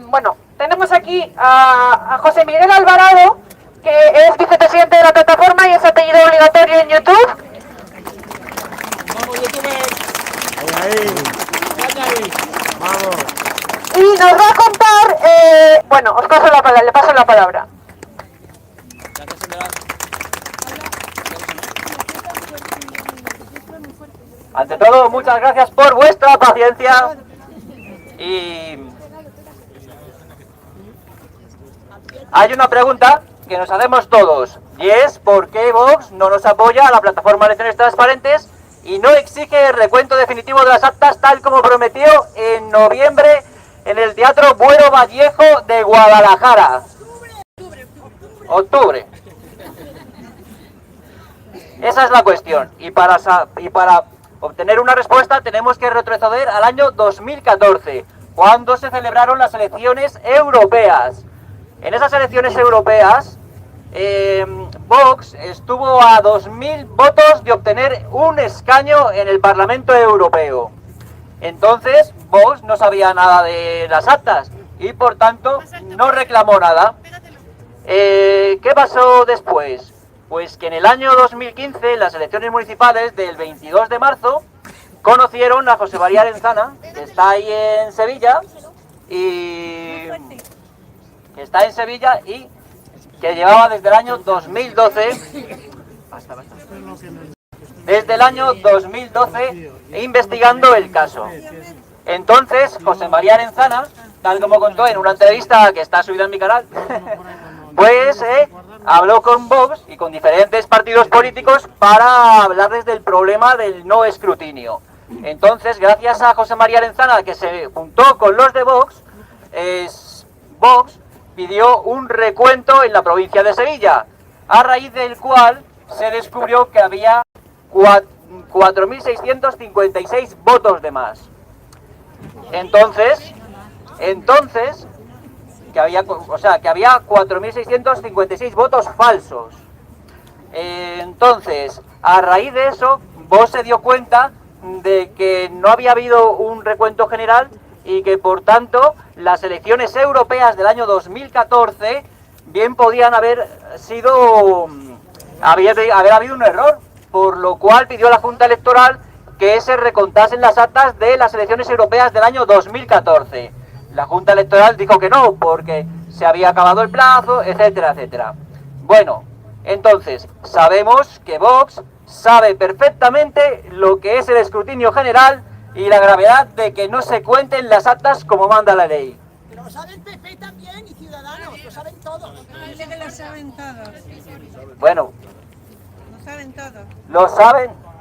Bueno, tenemos aquí a José Miguel Alvarado, que es vicepresidente de la plataforma y es apellido obligatorio en YouTube. Vamos, youtuber. Ahí. Vamos. Y nos va a contar, bueno, os paso la palabra, le paso la palabra. Gracias, señora. Ante todo, muchas gracias por vuestra paciencia y hay una pregunta que nos hacemos todos y es ¿por qué Vox no nos apoya a la plataforma de elecciones transparentes y no exige el recuento definitivo de las actas tal como prometió en noviembre en el Teatro Buero Vallejo de Guadalajara? Octubre. Esa es la cuestión y para obtener una respuesta tenemos que retroceder al año 2014, cuando se celebraron las elecciones europeas. En esas elecciones europeas, Vox estuvo a 2.000 votos de obtener un escaño en el Parlamento Europeo. Entonces, Vox no sabía nada de las actas y, por tanto, no reclamó nada. ¿Qué pasó después? Pues que en el año 2015, en las elecciones municipales del 22 de marzo, conocieron a José María Arenzana, que está ahí en Sevilla, y que llevaba desde el año 2012, investigando el caso. Entonces, José María Arenzana, tal como contó en una entrevista que está subida en mi canal, pues habló con Vox y con diferentes partidos políticos para hablarles del problema del no escrutinio. Entonces, gracias a José María Arenzana, que se juntó con los de Vox, Vox pidió un recuento en la provincia de Sevilla, a raíz del cual se descubrió que había 4.656 votos de más. Entonces, que había 4.656 votos falsos. Entonces, a raíz de eso, Vox se dio cuenta de que no había habido un recuento general y que, por tanto, las elecciones europeas del año 2014 bien podían haber habido un error, por lo cual pidió a la Junta Electoral que se recontasen las actas de las elecciones europeas del año 2014. La Junta Electoral dijo que no, porque se había acabado el plazo, etcétera, etcétera. Bueno, entonces, sabemos que Vox sabe perfectamente lo que es el escrutinio general y la gravedad de que no se cuenten las actas como manda la ley. Pero lo sabe el PP también y Ciudadanos, lo saben todos. Dice que lo saben todos. Bueno, Lo saben todos.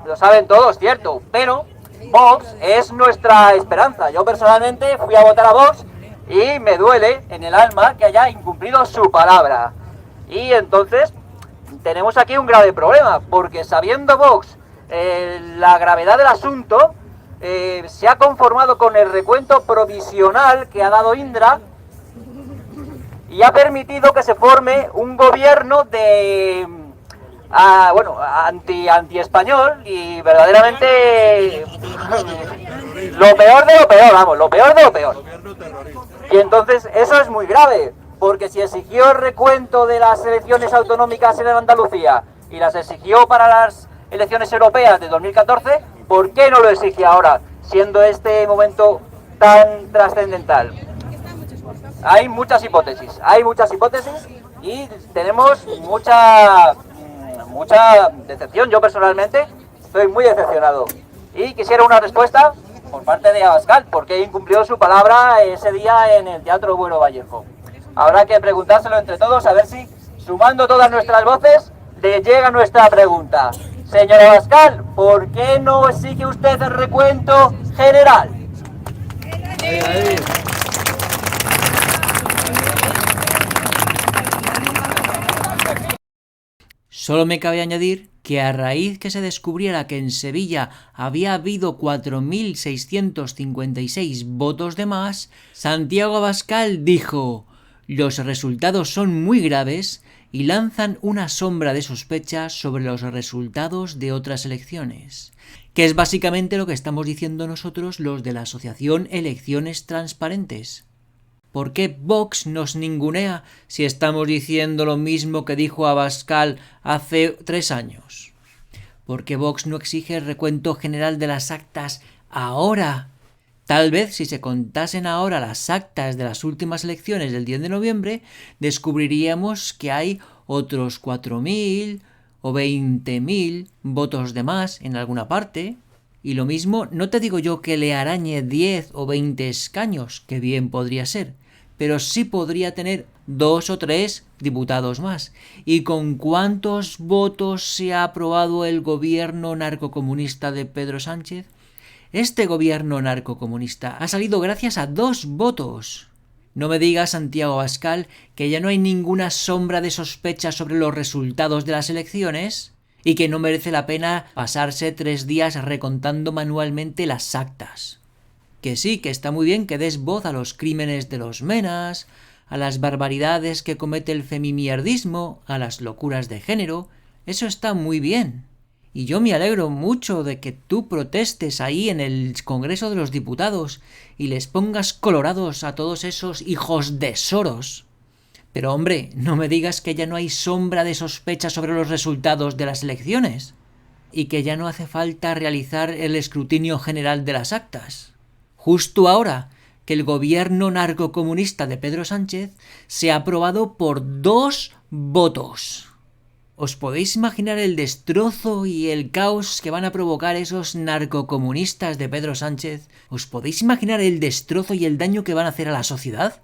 lo saben todos, cierto, pero Vox es nuestra esperanza. Yo personalmente fui a votar a Vox y me duele en el alma que haya incumplido su palabra. Y entonces tenemos aquí un grave problema, porque sabiendo Vox la gravedad del asunto, se ha conformado con el recuento provisional que ha dado Indra y ha permitido que se forme un gobierno de anti-español y verdaderamente lo peor de lo peor, vamos, lo peor de lo peor. Y entonces eso es muy grave, porque si exigió el recuento de las elecciones autonómicas en Andalucía y las exigió para las elecciones europeas de 2014, ¿por qué no lo exige ahora, siendo este momento tan trascendental? Hay muchas hipótesis y tenemos mucha decepción. Yo personalmente estoy muy decepcionado y quisiera una respuesta por parte de Abascal, porque incumplió su palabra ese día en el Teatro Buero Vallejo. Habrá que preguntárselo entre todos, a ver si, sumando todas nuestras voces, le llega nuestra pregunta. Señor Abascal, ¿por qué no exige usted el recuento general? Solo me cabe añadir que a raíz que se descubriera que en Sevilla había habido 4.656 votos de más, Santiago Abascal dijo: «Los resultados son muy graves» y lanzan una sombra de sospecha sobre los resultados de otras elecciones, que es básicamente lo que estamos diciendo nosotros los de la asociación Elecciones Transparentes. ¿Por qué Vox nos ningunea si estamos diciendo lo mismo que dijo Abascal hace 3 años? ¿Por qué Vox no exige el recuento general de las actas ahora? Tal vez si se contasen ahora las actas de las últimas elecciones del 10 de noviembre, descubriríamos que hay otros 4.000 o 20.000 votos de más en alguna parte. Y lo mismo, no te digo yo que le arañe 10 o 20 escaños, que bien podría ser, pero sí podría tener 2 o 3 diputados más. ¿Y con cuántos votos se ha aprobado el gobierno narcocomunista de Pedro Sánchez? Este gobierno narcocomunista ha salido gracias a 2 votos. No me digas, Santiago Abascal, que ya no hay ninguna sombra de sospecha sobre los resultados de las elecciones y que no merece la pena pasarse 3 días recontando manualmente las actas. Que sí, que está muy bien que des voz a los crímenes de los menas, a las barbaridades que comete el femimierdismo, a las locuras de género. Eso está muy bien. Y yo me alegro mucho de que tú protestes ahí en el Congreso de los Diputados y les pongas colorados a todos esos hijos de Soros. Pero hombre, no me digas que ya no hay sombra de sospecha sobre los resultados de las elecciones y que ya no hace falta realizar el escrutinio general de las actas. Justo ahora que el gobierno narcocomunista de Pedro Sánchez se ha aprobado por 2 votos. ¿Os podéis imaginar el destrozo y el caos que van a provocar esos narcocomunistas de Pedro Sánchez? ¿Os podéis imaginar el destrozo y el daño que van a hacer a la sociedad?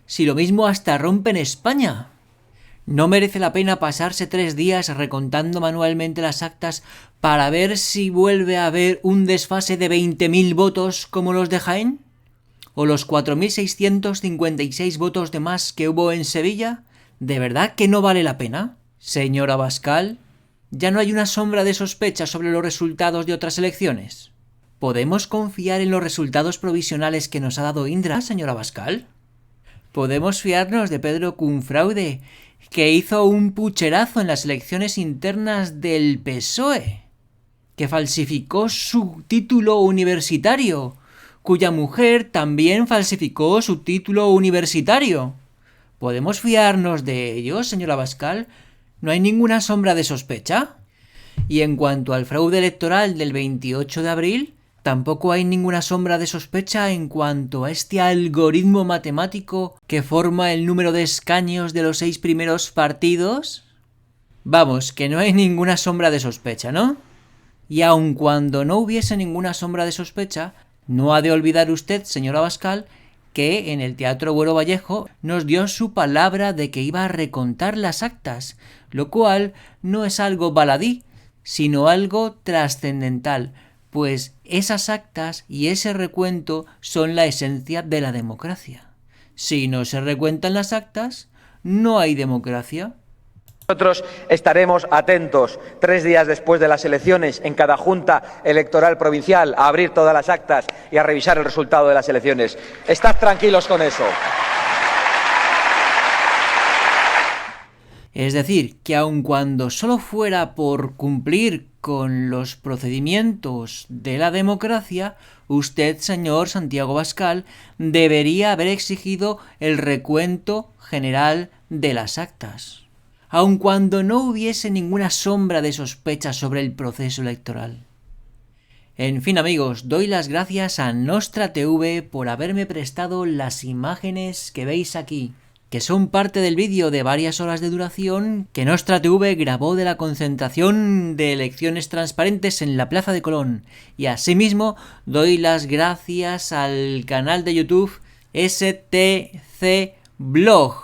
Si lo mismo hasta rompen España. ¿No merece la pena pasarse 3 días recontando manualmente las actas para ver si vuelve a haber un desfase de 20.000 votos como los de Jaén? ¿O los 4.656 votos de más que hubo en Sevilla? ¿De verdad que no vale la pena? Señor Abascal, ¿ya no hay una sombra de sospecha sobre los resultados de otras elecciones? ¿Podemos confiar en los resultados provisionales que nos ha dado Indra, señor Abascal? ¿Podemos fiarnos de Pedro Cunfraude, que hizo un pucherazo en las elecciones internas del PSOE, que falsificó su título universitario, cuya mujer también falsificó su título universitario? ¿Podemos fiarnos de ellos, señor Abascal? ¿No hay ninguna sombra de sospecha? Y en cuanto al fraude electoral del 28 de abril, tampoco hay ninguna sombra de sospecha en cuanto a este algoritmo matemático que forma el número de escaños de los 6 primeros partidos. Vamos, que no hay ninguna sombra de sospecha, ¿no? Y aun cuando no hubiese ninguna sombra de sospecha, no ha de olvidar usted, señor Abascal, que en el Teatro Güero Vallejo nos dio su palabra de que iba a recontar las actas, lo cual no es algo baladí, sino algo trascendental, pues esas actas y ese recuento son la esencia de la democracia. Si no se recuentan las actas, no hay democracia. Nosotros estaremos atentos 3 días después de las elecciones en cada junta electoral provincial a abrir todas las actas y a revisar el resultado de las elecciones. Estad tranquilos con eso. Es decir, que aun cuando solo fuera por cumplir con los procedimientos de la democracia, usted, señor Santiago Abascal, debería haber exigido el recuento general de las actas, aun cuando no hubiese ninguna sombra de sospecha sobre el proceso electoral. En fin, amigos, doy las gracias a Nostra TV por haberme prestado las imágenes que veis aquí, que son parte del vídeo de varias horas de duración que Nostra TV grabó de la concentración de elecciones transparentes en la Plaza de Colón. Y asimismo, doy las gracias al canal de YouTube STC Blog,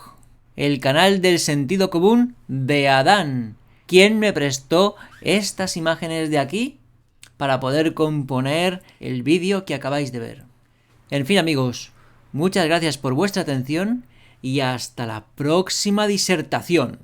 el canal del sentido común de Adán, quien me prestó estas imágenes de aquí para poder componer el vídeo que acabáis de ver. En fin, amigos, muchas gracias por vuestra atención y hasta la próxima disertación.